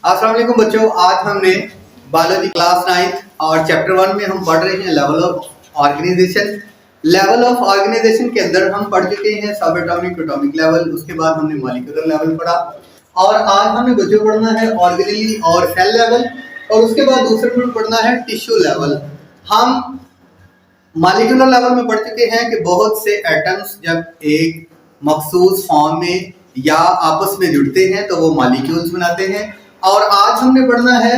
अस्सलाम वालेकुम बच्चों, आज हमने बायोलॉजी क्लास 9 और चैप्टर 1 में हम पढ़ रहे हैं level of organisation. Level of organisation के अंदर हम पढ़ चुके हैं सब एटॉमिक, एटॉमिक लेवल, उसके बाद हमने मॉलिक्यूलर लेवल पढ़ा और आज हमें बच्चों पढ़ना है ऑर्गेनेली और सेल लेवल और उसके बाद दूसरे में पढ़ना है टिश्यू लेवल। हम मॉलिक्यूलर लेवल में पढ़ चुके हैं कि बहुत से एटम्स जब एक मखसूस फॉर्म में या आपस में जुड़ते हैं तो वो मॉलिक्यूल्स बनाते हैं। और आज हमने पढ़ना है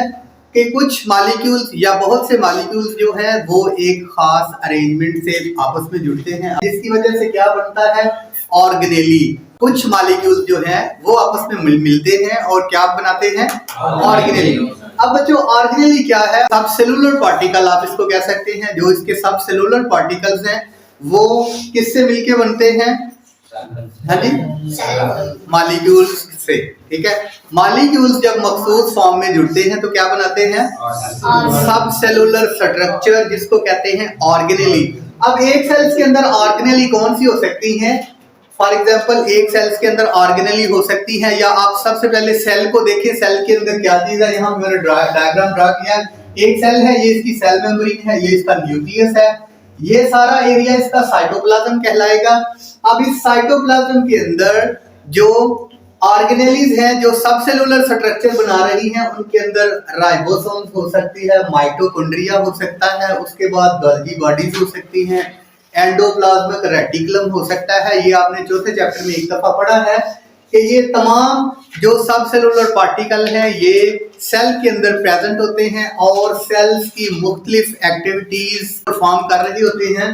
कि कुछ मॉलिक्यूल्स या बहुत से मॉलिक्यूल्स जो हैं वो एक खास अरेंजमेंट से आपस में जुड़ते हैं, जिसकी वजह से क्या बनता है, ऑर्गेनेली। कुछ मॉलिक्यूल्स जो हैं वो आपस में मिलते हैं और क्या बनाते हैं, ऑर्गेनेली। अब बच्चों ऑर्गेनेली क्या है? सब सेलुलर पार्टिकल आप इसको कह सकते हैं। जो इसके सब सेलुलर पार्टिकल्स हैं वो किससे मिलके बनते हैं? हाँ जी, मॉलिक्यूल्स से। ठीक है, मॉलिक्यूल्स जब मखसूस फॉर्म में जुड़ते हैं तो क्या बनाते हैं? सब सेलुलर स्ट्रक्चर, जिसको कहते हैं ऑर्गेनेली। अब एक सेल्स के अंदर ऑर्गेनेली कौन सी हो सकती हैं? फॉर एग्जाम्पल एक सेल्स के अंदर ऑर्गेनेली हो सकती है, या आप सबसे पहले सेल को देखें, सेल के अंदर क्या चीज है। यहाँ मैंने डायग्राम ड्रा किया। एक सेल है, ये इसकी सेल मेम्ब्रेन है, ये इसका न्यूक्लियस है, ये सारा एरिया इसका साइटोप्लाज्म कहलाएगा। अब इस साइटोप्लाज्म के अंदर जो ऑर्गेनेलीज हैं, जो सब सेलुलर स्ट्रक्चर बना रही हैं, उनके अंदर राइबोसोम्स हो सकती है, माइटोकॉन्ड्रिया हो सकता है, उसके बाद गोल्गी बॉडीज हो सकती हैं, एंडोप्लाज्मिक रेटिकुलम हो सकता है। ये आपने चौथे चैप्टर में एक दफा पढ़ा है कि ये तमाम जो सब सेलुलर पार्टिकल हैं ये सेल के अंदर प्रेजेंट होते हैं और सेल्स की मुख्तलिफ एक्टिविटीज परफॉर्म कर रही होती हैं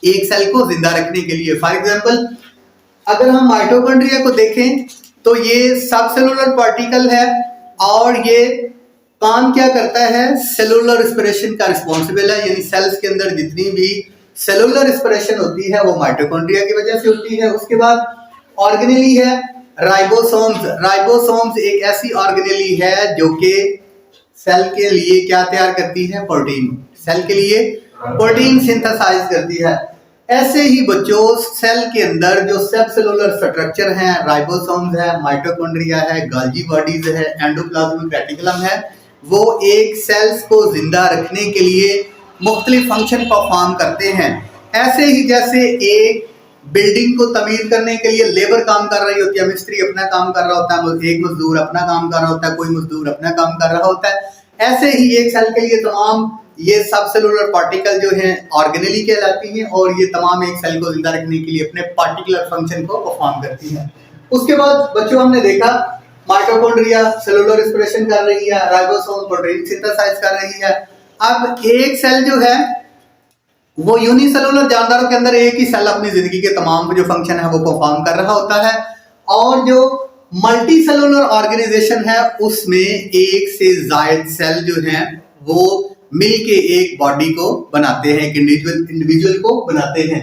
एक सेल को जिंदा रखने के लिए। फॉर एग्जांपल अगर हम माइटोकॉन्ड्रिया को देखें तो ये सब सेलुलर पार्टिकल है और ये काम क्या करता है? सेलुलर रेस्पिरेशन का रिस्पॉन्सिबल है, यानी सेल्स के अंदर जितनी भी सेलुलर रेस्पिरेशन होती है वो माइटोकॉन्ड्रिया की वजह से होती है। उसके बाद ऑर्गेनेली है राइबोसोम्स। राइबोसोम्स एक ऐसी ऑर्गेनेली है जो कि सेल के लिए क्या तैयार करती है? प्रोटीन। सेल के लिए प्रोटीन सिंथेसाइज करती है। ऐसे ही बच्चों सेल के अंदर जो सब सेलुलर स्ट्रक्चर हैं, राइबोसोम्स है, माइटोकॉन्ड्रिया है, गोल्गी बॉडीज है, एंडोप्लाज्मिक रेटिकुलम है, वो एक सेल्स को जिंदा रखने के लिए मुख्तलिफ फंक्शन परफॉर्म करते हैं। ऐसे ही जैसे एक बिल्डिंग को तमीर करने के लिए लेबर काम कर रही होती है, मिस्त्री अपना काम कर रहा होता है, एक मजदूर अपना काम कर रहा होता है, कोई मजदूर अपना काम कर रहा होता है, ऐसे ही एक सेल के लिए तमाम ये सब सेलुलर पार्टिकल जो हैं ऑर्गेनेली कहलाती हैं और ये तमाम एक सेल को जिंदा रखने के लिए अपने पार्टिकुलर फंक्शन को परफॉर्म करती हैं। उसके बाद बच्चों हमने देखा माइटोकॉन्ड्रिया सेलुलर रेस्पिरेशन कर रही है, राइबोसोम प्रोटीन सिंथेसाइज कर रही है। अब एक सेल जो है वो यूनिसेलुलर जानदारों के अंदर एक ही सेल अपनी जिंदगी के तमाम जो फंक्शन है वो परफॉर्म कर रहा होता है, और जो मल्टी सेलुलर ऑर्गेनाइजेशन है उसमें एक से ज्यादा सेल जो हैं वो मिलके एक बॉडी को बनाते हैं, एक इंडिविजुअल को बनाते हैं।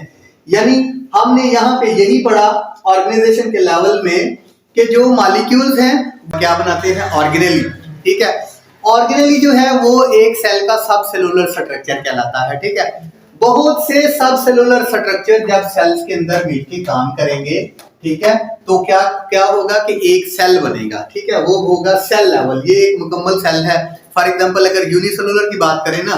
यानी हमने यहाँ पे यही पढ़ा ऑर्गेनाइजेशन के लेवल में कि जो मॉलिक्यूल्स हैं क्या बनाते हैं? ऑर्गेनेली। ठीक है, ऑर्गेनेली जो है वो एक सेल का सब सेलुलर स्ट्रक्चर कहलाता है। ठीक है, बहुत से सब सेलुलर स्ट्रक्चर जब सेल्स के अंदर मिलकर काम करेंगे, ठीक है, तो क्या क्या होगा कि एक सेल बनेगा। ठीक है, वो होगा सेल लेवल, ये एक मुकम्मल सेल है। फॉर एग्जांपल अगर यूनिसेलुलर की बात करें ना,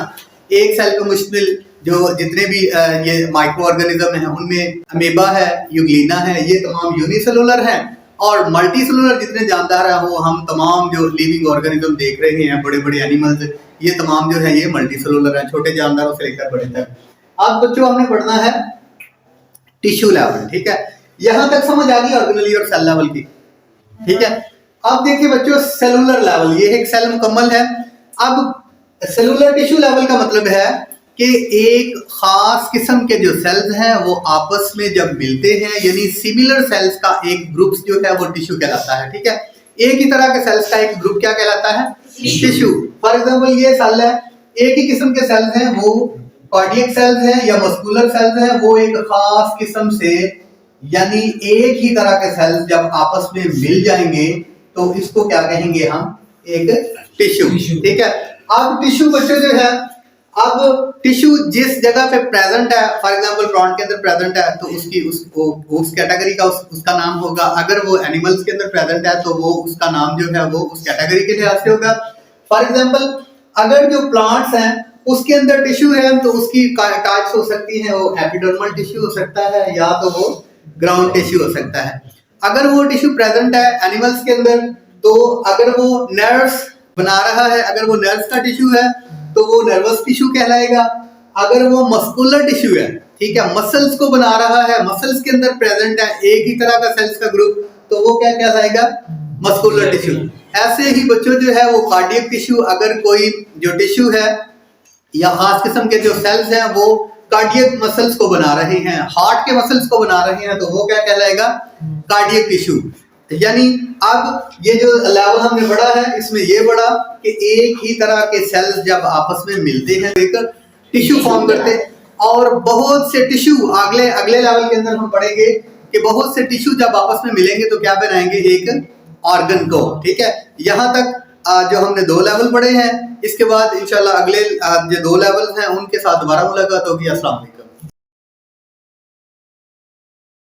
एक सेल को मुश्किल जो जितने भी ये माइक्रो ऑर्गेनिज्म है उनमें अमीबा है, यूग्लिना है, ये तमाम यूनिसेलुलर हैं। और मल्टी सेलुलर जितने जानदार हैं वो हम तमाम जो लिविंग ऑर्गेनिज्म देख रहे हैं, बड़े बड़े एनिमल्स, ये तमाम जो है ये मल्टी सेलुलर है, छोटे जानदारों से लेकर बड़े तक। अब बच्चों हमने पढ़ना है टिश्यू लेवल। ठीक है, यहां तक समझ आ गई ऑर्गेनेली और सेल लेवल की। ठीक है, अब देखिए बच्चों सेलुलर लेवल, ये एक सेल मुकम्मल है। अब सेलुलर टिश्यू लेवल का मतलब है कि एक खास किस्म के जो सेल्स हैं वो आपस में जब मिलते हैं, यानी सिमिलर सेल्स का एक ग्रुप जो है वो टिश्यू कहलाता है। ठीक है, एक ही तरह के सेल्स का एक ग्रुप क्या कहलाता है? टिश्यू। फॉर एग्जांपल ये सेल है, एक ही किस्म के सेल्स हैं, वो कार्डियक सेल्स हैं या मस्कुलर सेल्स हैं, वो एक खास किस्म से यानी एक ही तरह के सेल्स जब आपस में मिल जाएंगे तो इसको क्या कहेंगे हम? एक टिश्यू। ठीक है, अब टिश्यू बच्चे जो है अब टिश्यू जिस जगह पे प्रेजेंट है, फॉर एग्जांपल प्लांट के अंदर प्रेजेंट है तो उसकी उस कैटेगरी का उसका नाम होगा। अगर वो एनिमल्स के अंदर प्रेजेंट है तो वो उसका नाम जो है वो उस कैटेगरी के लिहाज से होगा। फॉर एग्जांपल अगर जो प्लांट्स हैं उसके अंदर टिश्यू है तो उसकी टाइप्स हो सकती हैं, वो एपिडर्मल टिश्यू हो सकता है या तो वो ग्राउंड टिश्यू हो सकता है। अगर वो टिश्यू प्रेजेंट है एनिमल्स के अंदर तो अगर वो नर्व्स बना रहा है, अगर वो नर्व्स का टिश्यू है तो वो नर्वस टिश्यू कहलाएगा। अगर वो मस्कुलर टिश्यू है, ठीक है, मसल्स को बना रहा है, मसल्स के अंदर प्रेजेंट है एक ही तरह का सेल्स का ग्रुप, तो वो क्या कहलाएगा, मस्कुलर टिश्यू। ऐसे ही बच्चों जो है वो कार्डियक टिश्यू, अगर कोई जो टिश्यू है या खास किस्म के जो सेल्स हैं वो कार्डियक मसल्स को बना रहे हैं, हार्ट के मसल्स को बना रहे हैं, तो वो क्या कहलाएगा, कार्डियक टिश्यू। यानी अब ये जो लेवल हमने पढ़ा है इसमें ये पढ़ा कि एक ही तरह के सेल्स जब आपस में मिलते हैं एक टिश्यू फॉर्म करते हैं, और बहुत से टिश्यू अगले अगले लेवल के अंदर हम पढ़ेंगे कि बहुत से टिश्यू जब आपस में मिलेंगे तो क्या बनाएंगे, एक ऑर्गन को। ठीक है, यहाँ तक जो हमने 2 लेवल पढ़े हैं। इसके बाद इंशाल्लाह अगले जो 2 लेवल्स हैं उनके साथ दोबारा मुलाकात होगी। अस्सलाम वालेकुम।